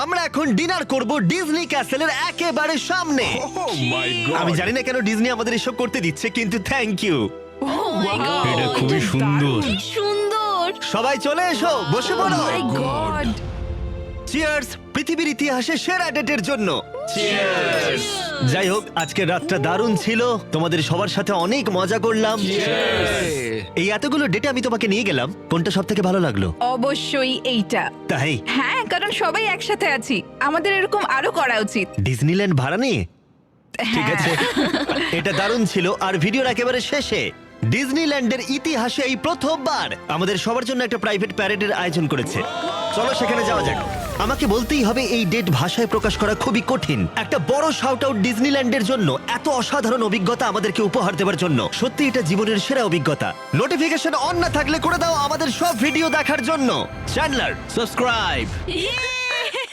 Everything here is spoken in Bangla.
আমরা এখন ডিনার করব ডিজনি ক্যাসেলের একেবারে সামনে। Oh my God! আমি জানি না কেন ডিজনি আমাদের এসব করতে দিচ্ছে, কিন্তু থ্যাংক ইউ। এটা খুবই সুন্দর। কি সুন্দর! সবাই চলে এসো, বসে পড়ো। মাই গড! চিয়ার্স পৃথিবীর ইতিহাসে সেরা ডেটের জন্য। যাই হোক, আজকের রাতটা দারুণ ছিল, তোমাদের সবার সাথে অনেক মজা করলাম। এই এতগুলো ডেটে আমি তোমাকে নিয়ে গেলাম, কোনটা সব থেকে ভালো লাগলো? অবশ্যই এইটা। তাই হ্যাঁ, কারণ সবাই একসাথে আছি, আমাদের এরকম আরো করা উচিত। ডিজনিল্যান্ড ভাড়া নিয়ে? ঠিক হ্যাঁ। আছে, এটা দারুণ ছিল। আর ভিডিওর একেবারে শেষে ডিজনিল্যান্ডের ইতিহাসে এই প্রথমবার আমাদের সবার জন্য একটা প্রাইভেট প্যারেডের আয়োজন করেছে। চলো সেখানে যাওয়া যাক। আমাকে বলতেই হবে, এই ডেট ভাষায় প্রকাশ করা খুবই কঠিন। একটা বড় শাউট আউট ডিজনিল্যান্ডের জন্য, এত অসাধারণ অভিজ্ঞতা আমাদেরকে উপহার দেওয়ার জন্য। সত্যি এটা জীবনের সেরা অভিজ্ঞতা। নোটিফিকেশন অন না থাকলে করে দাও আমাদের সব ভিডিও দেখার জন্য। চ্যানেলার সাবস্ক্রাইব।